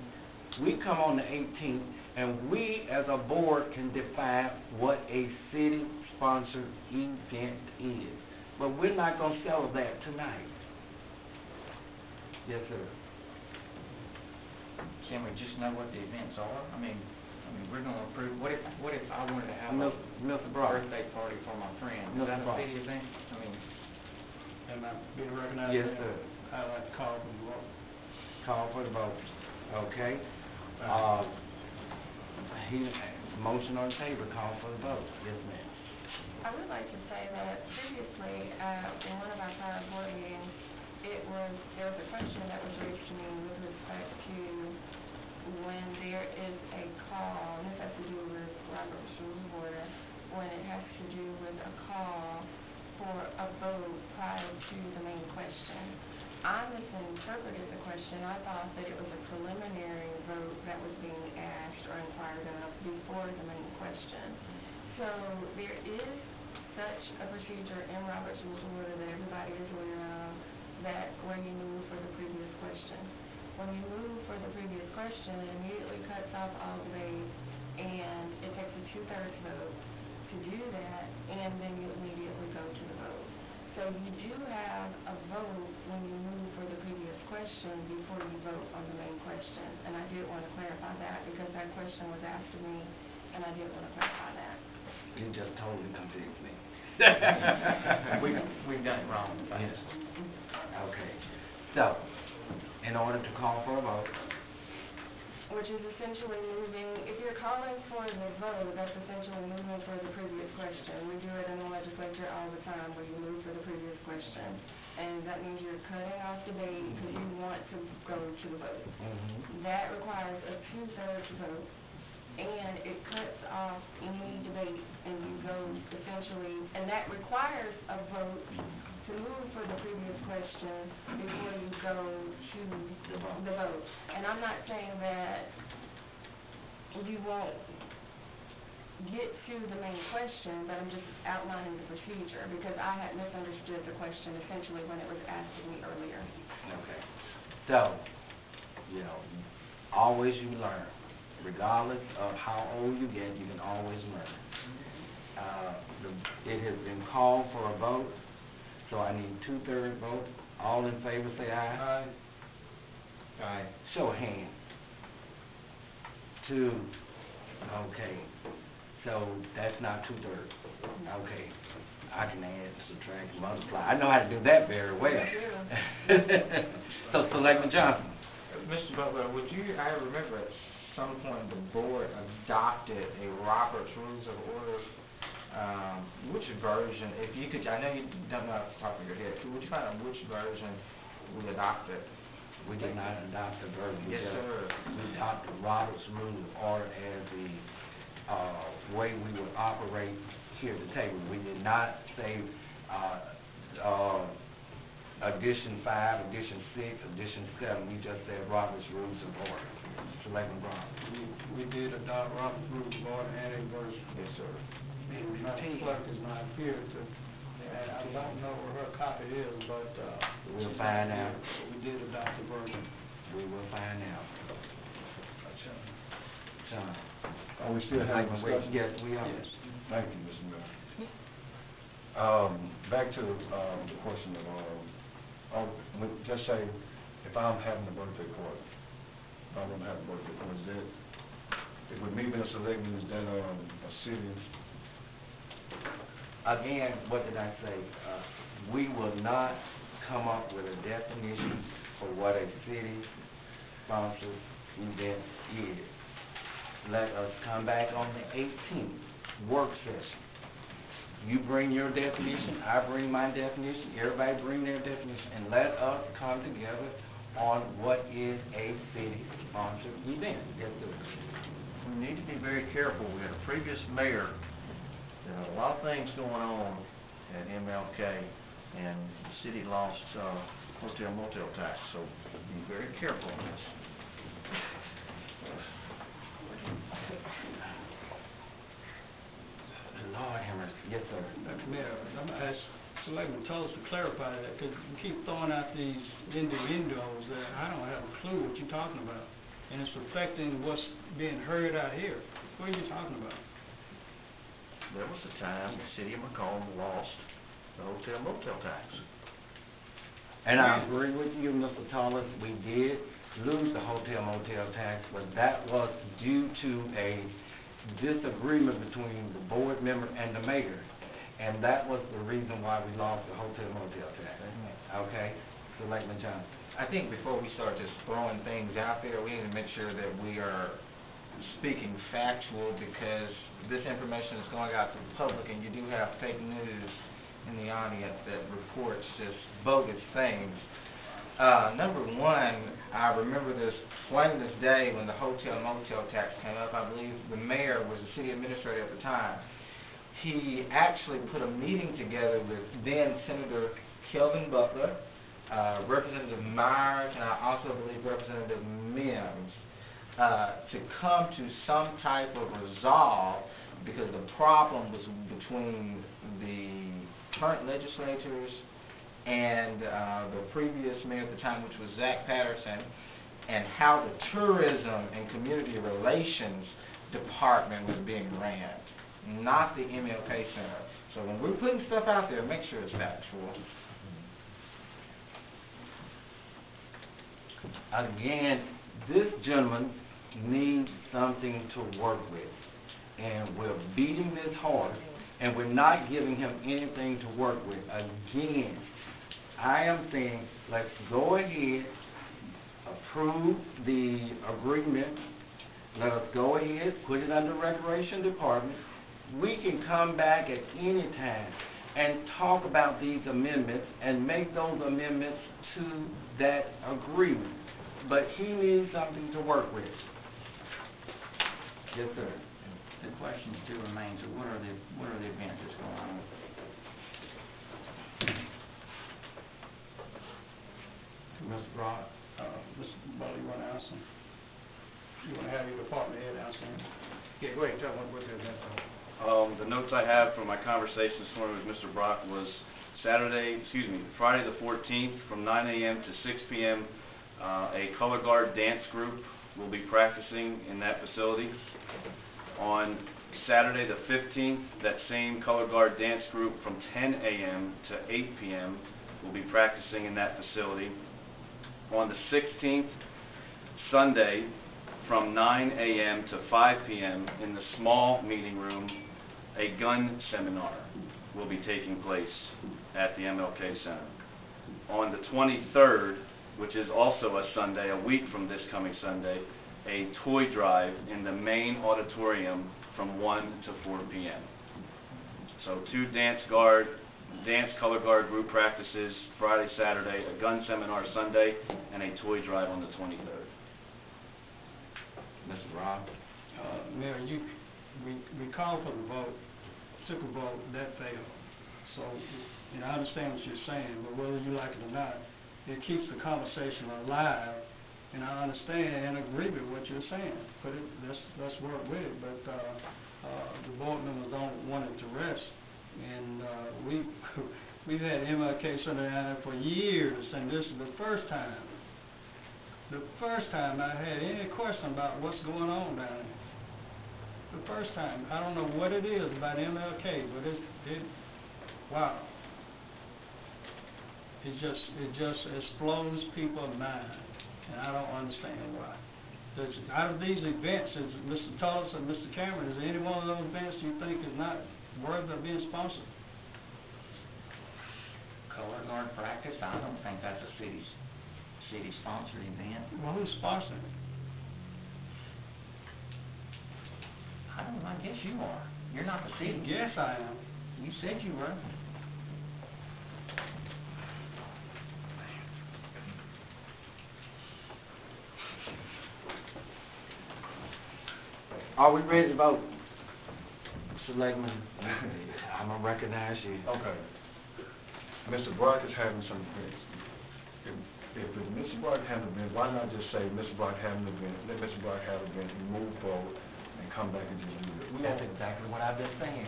We come on the 18th, and we as a board can define what a city-sponsored event is. But we're not going to settle that tonight. Yes, sir. Can we just know what the events are? I mean, we're gonna approve, what if I wanted to have a Mr. Brock. birthday party for my friend? Is Mr. that a Brock. city event? I mean, Am I being recognized? Yes, now? sir. I'd like to call for the vote. Call for the vote. Okay. Motion on the table, call for the vote. Yes, ma'am. I would like to say that previously, in one of our prior board meetings, there was a question that was raised to me with respect to when there is a call, and this has to do with Robert's Rules of Order, when it has to do with a call for a vote prior to the main question. I misinterpreted the question. I thought that it was a preliminary vote that was being asked or inquired of before the main question. So there is such a procedure in Robert's Rules of Order that everybody is aware of, that where you move for the previous question. When you move for the previous question, it immediately cuts off all debate, and it takes a 2/3 vote to do that, and then you immediately go to the vote. So you do have a vote when you move for the previous question before you vote on the main question. And I did want to clarify that because that question was asked to me, and I did want to clarify that. You just totally confused me. we've done it wrong. Yes. Okay. So, in order to call for a vote, Which is essentially moving, if you're calling for the vote, that's essentially moving for the previous question. We do it in the legislature all the time where you move for the previous question. And that means you're cutting off debate because you want to go to the vote. That requires a 2/3 vote. And it cuts off any debate, and you go essentially, and that requires a vote to move for the previous question before you go to the vote. And I'm not saying that you won't get to the main question, but I'm just outlining the procedure because I had misunderstood the question essentially when it was asked of me earlier. okay. So, always you learn. Regardless of how old you get, you can always learn. It has been called for a vote, so I need 2/3 vote. All in favor say aye. Aye. Aye. Show of hands. 2. Okay. So that's not 2/3. Okay. I can add, subtract, multiply. I know how to do that very well. So Selectman Johnson. Mr. Butler, I remember at some point the board adopted a Robert's Rules of Order. Which version, if you could, I know you don't know off the top of your head, would you find out which version we adopted? We did not adopt the version. Yes, sir. We adopted Robert's Rules of Order as the way we would operate here at the table. We did not say Addition 5, Addition 6, Addition 7. We just said Robert's Rules of Order. Selectman Brown. We did adopt Robert's Rules of Order and a version. Yes, sir. Madam Clerk is not here to, and I don't know where her copy is, but, We'll find out. we did adopt the version. We will find out. John. Are we still having discussion? Yes, we are. Yes. Thank you, Mr. Mayor. Back to the question of, just say, if I'm having a birthday party, if I want to have a birthday party, is that, with me being a selectman, is that a city? Again, what did I say? We will not come up with a definition for what a city-sponsored event is. Let us come back on the 18th work session. You bring your definition, I bring my definition, everybody bring their definition, and let us come together on what is a city-sponsored event. Yes, sir. We need to be very careful. We had a previous mayor that had a lot of things going on at MLK, and the city lost hotel motel tax, so be very careful on this. Lord have mercy. Yes, sir. Mayor, I'm gonna ask Selectman Tullis to clarify that, because you keep throwing out these innuendos that I don't have a clue what you're talking about. And it's affecting what's being heard out here. What are you talking about? There was a time the city of McComb lost the hotel motel tax. And I agree with you, Mr. Thomas, we did lose the hotel motel tax, but that was due to a disagreement between the board member and the mayor. And that was the reason why we lost the hotel motel tax. Okay? Selectman Johnson. I think before we start just throwing things out there, we need to make sure that we are speaking factual, because this information is going out to the public, and you do have fake news in the audience that reports just bogus things. Number one, I remember this plain as day when the hotel motel tax came up. I believe the mayor was the city administrator at the time. He actually put a meeting together with then Senator Kelvin Butler, Representative Myers, and I also believe Representative Mims, to come to some type of resolve, because the problem was between the current legislators and the previous mayor at the time, which was Zach Patterson, and how the tourism and community relations department was being ran, not the MLK Center. So when we're putting stuff out there, make sure it's factual. Again, this gentleman needs something to work with. And we're beating this horse, and we're not giving him anything to work with. Again, I am saying, let's go ahead, approve the agreement, let us go ahead, put it under Recreation Department. We can come back at any time and talk about these amendments and make those amendments to that agreement. But he needs something to work with. Yes, sir. The question still remains, what are the events that's going on? Mr. Brock? Mr. Butler, you want to answer? You want to have your department head answer? Yeah, go ahead, tell me what the events are. The notes I have from my conversation this morning with Mr. Brock was Friday the 14th from 9 a.m. to 6 p.m. A color guard dance group will be practicing in that facility. On Saturday the 15th, that same color guard dance group from 10 a.m. to 8 p.m. will be practicing in that facility. On the 16th, Sunday, from 9 a.m. to 5 p.m. in the small meeting room, a gun seminar will be taking place at the MLK Center. On the 23rd, which is also a Sunday, a week from this coming Sunday, a toy drive in the main auditorium from 1 to 4 p.m. So 2 dance color guard group practices Friday, Saturday, a gun seminar Sunday, and a toy drive on the 23rd. Mr. Rob? Mayor, we called for the vote, took a vote, that failed. So, I understand what you're saying, but whether you like it or not, it keeps the conversation alive, and I understand and agree with what you're saying. Let's work with it, but the board members don't want it to rest. And we've had MLK Center down there for years, and this is the first time I had any question about what's going on down there. The first time. I don't know what it is about MLK, but wow. It just explodes people's mind, and I don't understand why. Out of these events, is Mr. Tullis and Mr. Cameron, is there any one of those events you think is not worthy of being sponsored? Color guard practice, I don't think that's a city-sponsored event. Well, who's sponsoring it? I don't know, I guess you are. You're not the city. Yes, I am. You said you were. Are we ready to vote? Selectman, I'm gonna recognize you. Okay. Mr. Brock is having some events. If Mr. Brock has an event, why not just say, Mr. Brock having an event, let Mr. Brock have an event, and move forward, and come back and just do it? That's exactly what I've been saying.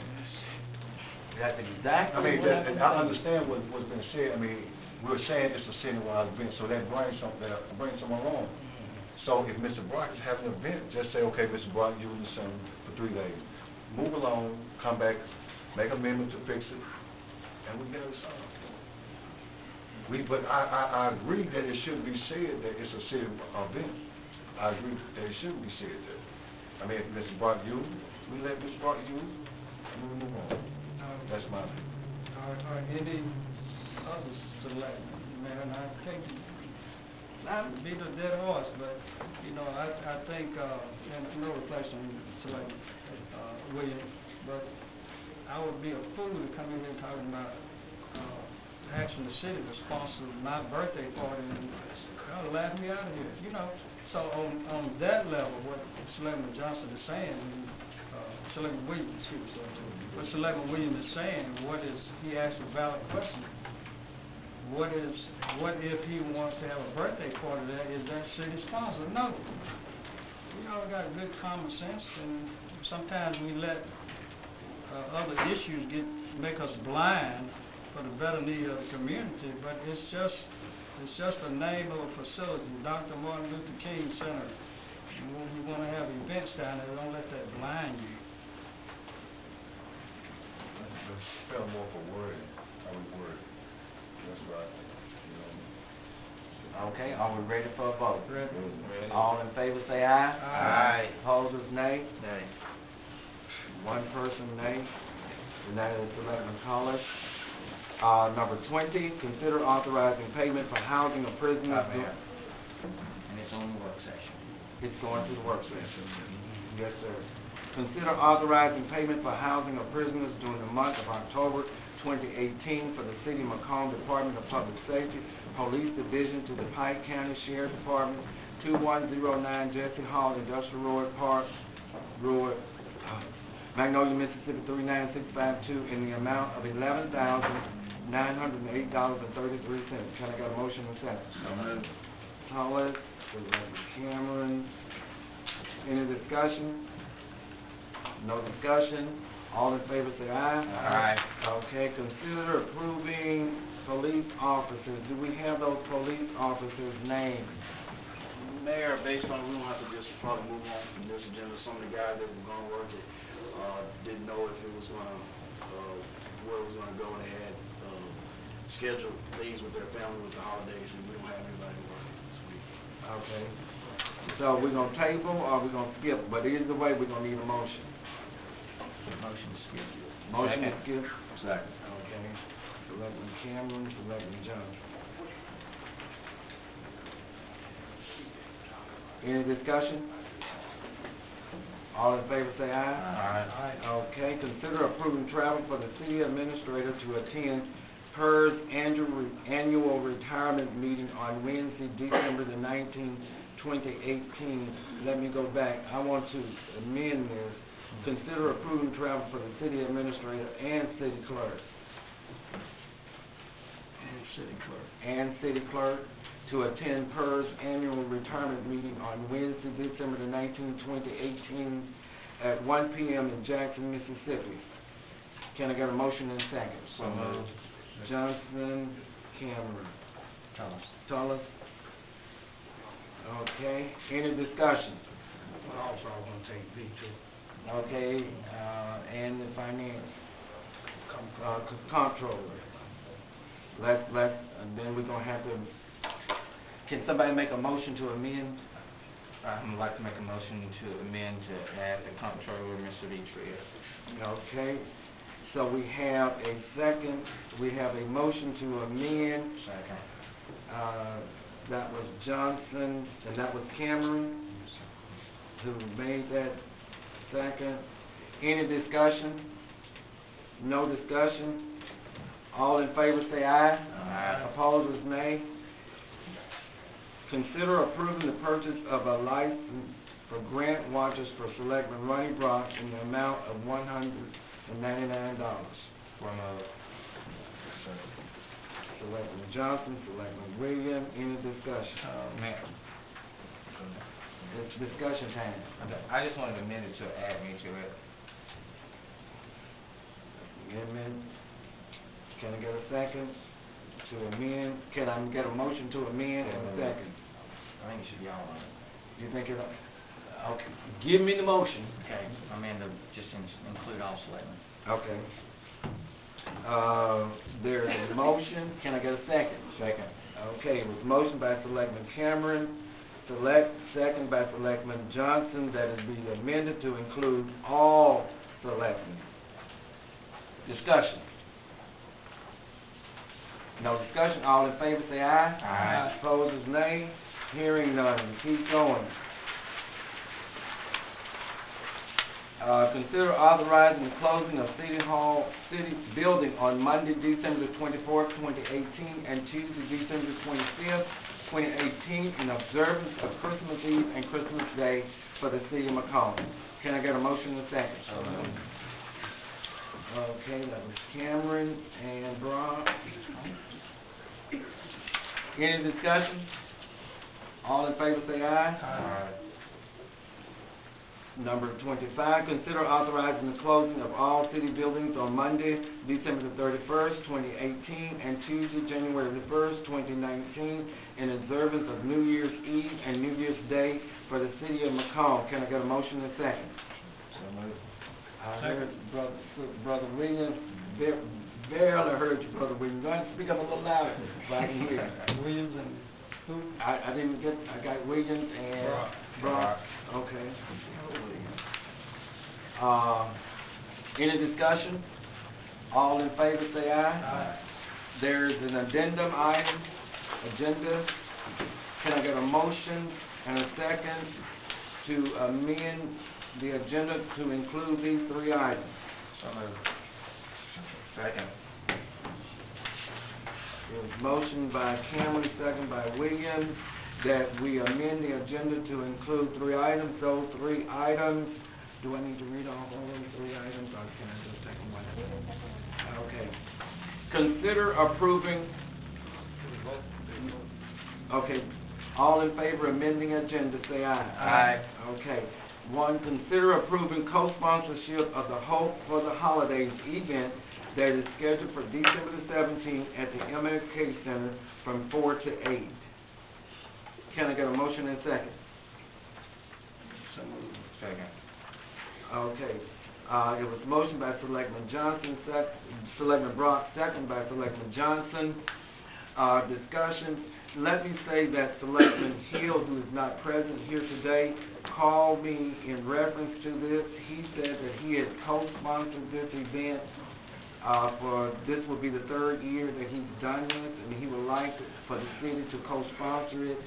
That's exactly I mean, what I've been and I saying. understand what's been said. I mean, we're saying it's a citywide event, so that brings someone along. So if Mr. Brock is having an event, just say, okay, Mr. Brock, you and the son for 3 days. Move along, come back, make amendments to fix it, and we get it solved. But I agree that it shouldn't be said that it's a city event. I agree that it shouldn't be said that. I mean, if Mr. Brock used, we let Mr. Brock use, and we move on. That's my opinion. Or any other selectmen, man, I think, not to beat a dead horse, but, you know, I think, and no reflection on Selectman Williams, but I would be a fool to come in here talking about asking the city to sponsor my birthday party, and they'll laugh me out of here, you know. So on that level, what Selectman Johnson is saying, Selectman Williams, excuse me, what Selectman Williams is saying, he asked a valid question. What if he wants to have a birthday party there? Is that city sponsored? No. We all got good common sense, and sometimes we let other issues make us blind for the better need of the community, but it's just a name of a facility, Dr. Martin Luther King Center. And when we want to have events down there, don't let that blind you. Let's spell more for wording, how we word it. That's right. You know. Okay, are we ready for a vote? Ready. All in favor say aye. Aye. Opposers, nay. Nay. One person, nay. And that is Selectman Collins. Number 20, consider authorizing payment for housing of prisoners. Mayor. And it's on the work session. It's going to the work session. Yes, sir. Consider authorizing payment for housing of prisoners during the month of October 2018 for the City of McComb Department of Public Safety, Police Division to the Pike County Sheriff Department, 2109 Jesse Hall Industrial Road, Magnolia, Mississippi 39652 in the amount of $11,908.33. Can I get a motion and second? So moved. Hollis, Cameron. Any discussion? No discussion. All in favor say aye. Aye. Okay, consider approving police officers. Do we have those police officers' names? Mayor, based on, we don't have to just probably move on from this agenda. Some of the guys that were gonna work it, didn't know if it was gonna, where it was gonna go, and they had, scheduled things with their family with the holidays, and we don't have anybody working this week. Okay. So we're gonna table or we're gonna skip, but either way, we're gonna need a motion. Motion to skip. Motion to skip? Second. Okay. Selectman Cameron, Selectman Johnson. Any discussion? All in favor say aye. Aye. Okay, consider approving travel for the city administrator to attend PERS annual retirement meeting on Wednesday, December the 19th, 2018. Let me go back. I want to amend this. Consider approving travel for the city administrator and city clerk. City clerk to attend PERS annual retirement meeting on Wednesday, December the 19th, 2018 at 1 p.m. in Jackson, Mississippi. Can I get a motion and a second? So moved. Johnson, Cameron. Tullis. Okay, any discussion? Well, also I want to take B2. Okay, and the finance comptroller. And then we're gonna have to, can somebody make a motion to amend? I'd like to make a motion to amend to add the comptroller, Mr. Vitria. Okay, so we have a second, we have a motion to amend. Second. That was Johnson, and that was Cameron, who made that second. Any discussion? No discussion? All in favor say aye. Aye. Opposers nay. Consider approving the purchase of a license for grant watches for Selectman Ronnie Brock in the amount of $199. Selectman Johnson, Selectman Williams, any discussion? Mayor, It's discussion time. I just wanted to amend it to add me to it. Amendment. Can I get a second to amend? Can I get a motion to amend and a second? I think it should be all of it. You think it, okay, give me the motion. Okay, amend to just include all selectmen. Okay. There's a motion, can I get a second? Second. Okay, it was motion by Selectman Cameron, second by Selectman Johnson, that it be amended to include all selectmen. Discussion. No discussion, all in favor say aye. Aye. Opposers nay. Hearing none, keep going. Consider authorizing the closing of City Building on Monday, December the 24th, 2018, and Tuesday, December the 25th, 2018, in observance of Christmas Eve and Christmas Day for the City of McComb. Can I get a motion in a second? Okay, that was Cameron and Brock. Any discussion? All in favor say aye. Aye. Number 25, consider authorizing the closing of all city buildings on Monday, December the 31st, 2018, and Tuesday, January the 1st, 2019, in observance of New Year's Eve and New Year's Day for the City of Macomb. Can I get a motion in a second? So moved. I heard Brother Williams, barely heard you, Brother Williams. Go ahead and speak up a little louder so I can hear. Williams and who? I didn't get, I got Williams and Brock. Okay. Any discussion? All in favor say aye. Aye. There's an addendum item, agenda. Can I get a motion and a second to amend the agenda to include these three items? So moved. Second. It was motion by Cameron, second by Williams, that we amend the agenda to include three items. Those three items, do I need to read off all those three items, or can I just take them one at a time? Okay. Consider approving. Okay. All in favor of amending agenda, say aye. Aye. Okay. One, consider approving co-sponsorship of the Hope for the Holidays event that is scheduled for December the 17th at the MLK Center from 4 to 8. Can I get a motion and second? So moved. Second. Okay. It was motion by Selectman Johnson, Selectman Brock, second by Selectman Johnson. Discussion. Let me say that Selectman Hill, who is not present here today, called me in reference to this. He said that he had co-sponsored this event. This will be the third year that he's done this, and he would like for the city to co-sponsor it.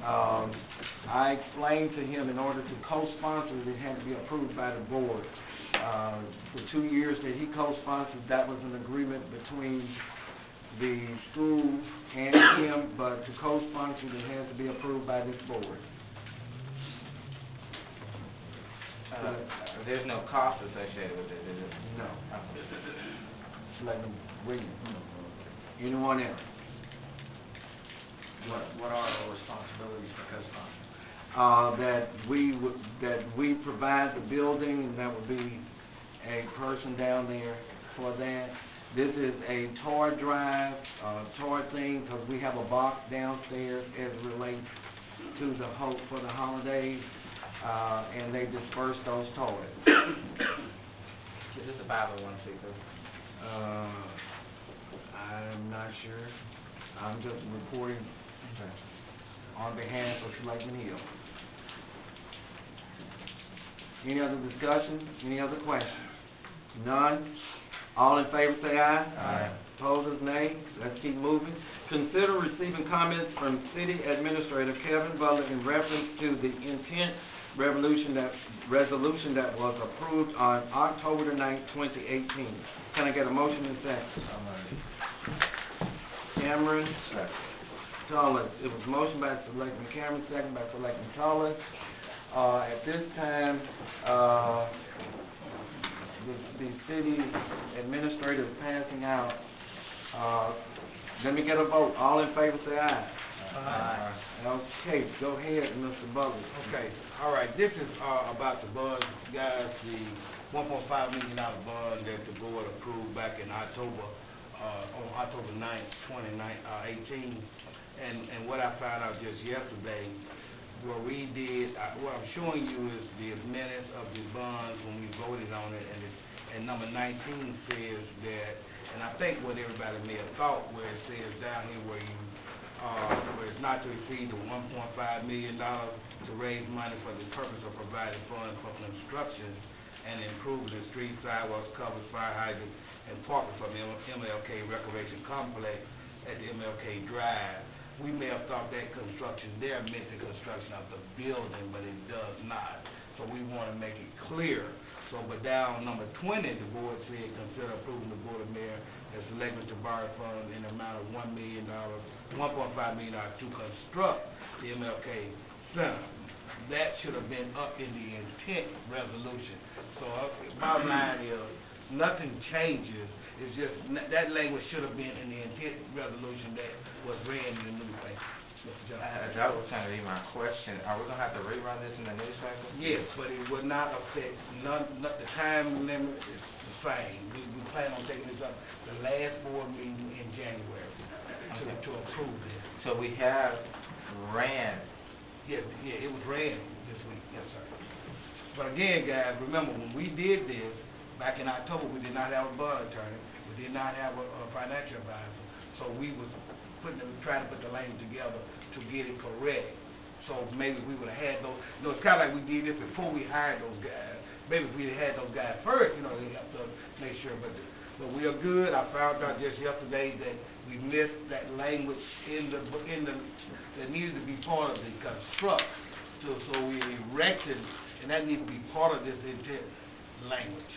I explained to him in order to co-sponsor it, it had to be approved by the board. The 2 years that he co-sponsored, that was an agreement between the school and him, but to co-sponsor it has to be approved by this board. There's no cost associated with it, is it? No. Selectman Williams. Anyone else? What are our responsibilities for co-sponsor? That we provide the building, and that would be a person down there for that. This is a toy drive, toy thing, because we have a box downstairs as it relates to the Hope for the Holidays, and they disperse those toys. Is this a 501c3? I'm not sure. I'm just reporting on behalf of Selectman Hill. Any other discussion? Any other questions? None? All in favor say aye. Aye. Opposers nay. Let's keep moving. Consider receiving comments from City Administrator Kevin Butler in reference to the intent resolution that was approved on October the 9th, 2018. Can I get a motion in second? So moved. Cameron. Second. Tullis. It was motion by Selectman Cameron, second by Selectman Tullis. At this time, the city administrator is passing out, let me get a vote. All in favor, say aye. Aye. Okay, go ahead, Mr. Butler. Okay, all right, this is, about the bond, guys, the $1.5 million bond that the board approved back in October, on October 9th, 2018. And what I found out just yesterday, what we did, what I'm showing you is the minutes of the bonds when we voted on it, and number 19 says that, and I think what everybody may have thought, where it says down here where you, where it's not to exceed the $1.5 million to raise money for the purpose of providing funds for construction and improving the street, sidewalks, covers, fire hydrants, and parking for the MLK Recreation Complex at the MLK Drive. We may have thought that construction there meant the construction of the building, but it does not. So we want to make it clear. So, but down number 20, the board said consider approving the Board of Mayor and Selectmen to borrow funds in the amount of $1.5 million to construct the MLK Center. That should have been up in the intent resolution. So, bottom line is, nothing changes. It's just, that language should have been in the intent resolution that was read in the newspaper. That was kind of be my question. Are we gonna have to rerun this in the newspaper? Yes, but it would not affect, the time limit is the same. We plan on taking this up the last board meeting in January to approve this. So we have ran. Yeah, it was ran this week, yes, sir. But again, guys, remember, when we did this, back in October, we did not have a bond attorney, we did not have a financial advisor, so we was trying to put the language together to get it correct. So maybe we would have had those, it's kind of like we did this before we hired those guys. Maybe if we had those guys first, they have to make sure, but we are good. I found out just yesterday that we missed that language that needed to be part of the construct. So we erected, and that needs to be part of this intent language.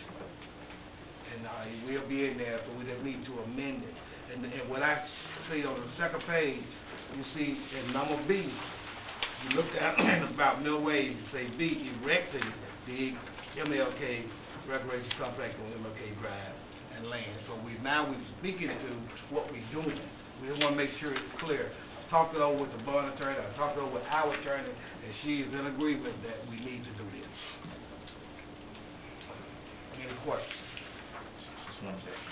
And we'll be in there, so we just need to amend it. And what I see on the second page, you see in number B, you look down about middle way, you say B, erecting the MLK Recreation Complex on MLK Drive and land. So we're speaking to what we're doing. We just want to make sure it's clear. I talked it over with the bond attorney, I talked it over with our attorney, and she is in agreement that we need to do this. Any questions? Just one second.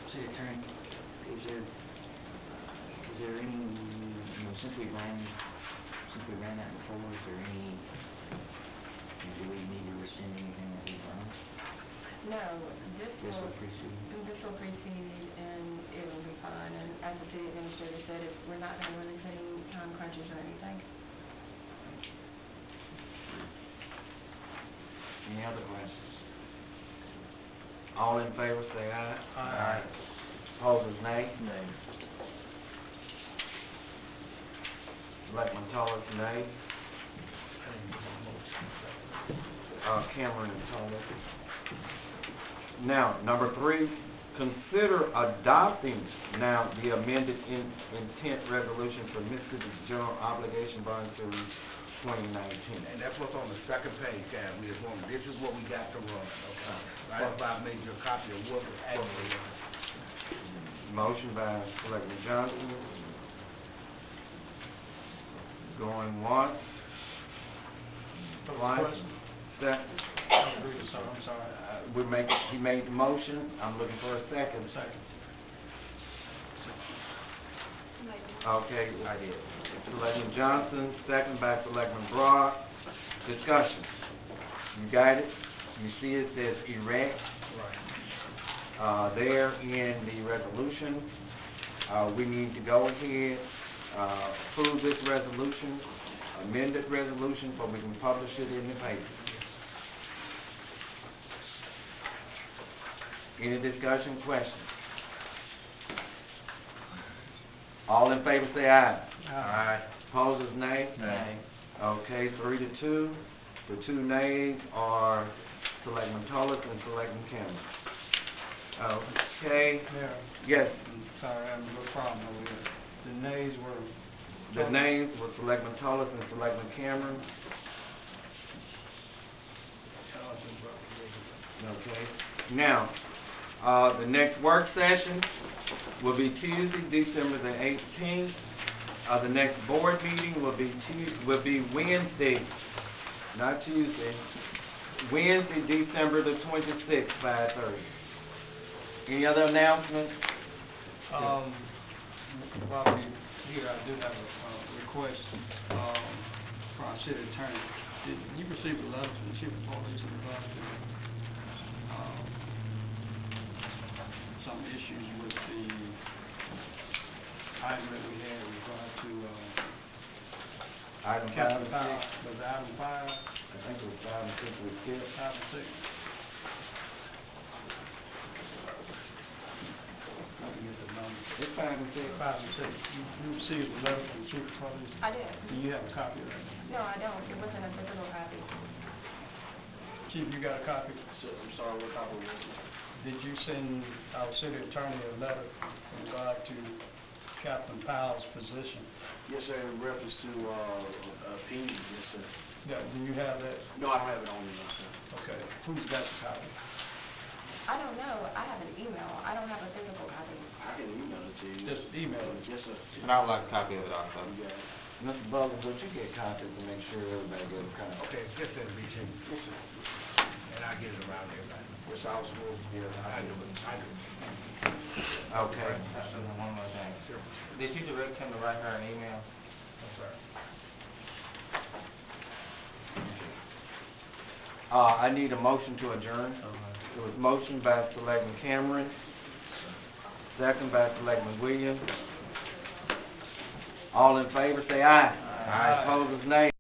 City Attorney, is there any, since we ran that before, is there any, do we need to rescind anything that we've run? No, this will precede? This will precede, and it'll be fine, and as the city administrator said, we're not gonna run into any time crunches or anything. Any other questions? All in favor, say aye. Aye. Opposers, nay. Nay. Selectman Tullis, nay. Cameron and Tullis. Now, number 3, consider adopting now the amended intent resolution for Mississippi General Obligation Bond Series 2019. And that's what's on the second page, guys. This is what we got to run, okay? That's why I made you a copy of what was actually on. Motion by Selectman Johnson. Going once. Twice. Second. I'm sorry. He made the motion. I'm looking for a second. Second. Okay, I did. Selectman Johnson, second by Selectman Brock. Discussion. You got it? You see it says erect. Right. There in the resolution. We need to go ahead, approve this resolution, amended resolution, so we can publish it in the paper. Any discussion, questions? All in favor say aye. Aye. Opposers, nay? Nay. Okay, 3-2. The 2 nays are Selectman Tullis and Selectman Cameron. Okay, Mayor, yes, I'm sorry, I have a little problem over here. The nays were. the nays were Selectman Tullis and Selectman Cameron. Okay, now, the next work session will be Tuesday, December the 18th. The next board meeting will be Wednesday, not Tuesday, Wednesday, December the 26th, 5:30. Any other announcements? While we here, I do have a request, from our city attorney. Did you receive a letter from the chief of police in regard to, some issues with the item that we had in regard to, Item 5 Captain and 6? Powell? Was it item 5, I think it was 5 and 6 we skipped. 5 and 6? I forget the number. It's 5 and 6. 5 and 6. You received a letter from the chief of police? I did. Do you have a copy of that? No, I don't. It wasn't a physical copy. Chief, you got a copy? I'm sorry, what copy was it? Did you send our city attorney a letter in regard to Captain Powell's position? Yes, sir, in reference to, opinion, yes, sir. Yeah, do you have that? No, I don't have it on me, yes, sir. Okay, who's got the copy? I don't know. I have an email. I don't have a physical copy. I can email it to you. Just email it. Yes, sir. And I would like a copy of it also. You got it. Mr. Butler, would you get copies to make sure everybody gets a copy? Okay, just that be changed. Yes, sir. And I get it around everybody. Yes, I was supposed to. Yes, I do it, I do. Okay. One more thing. Did you direct him to write her an email? Yes, sir. I need a motion to adjourn. It was motion by Selectman Cameron, second by Selectman Williams. All in favor, say aye. Aye. Opposers, nay.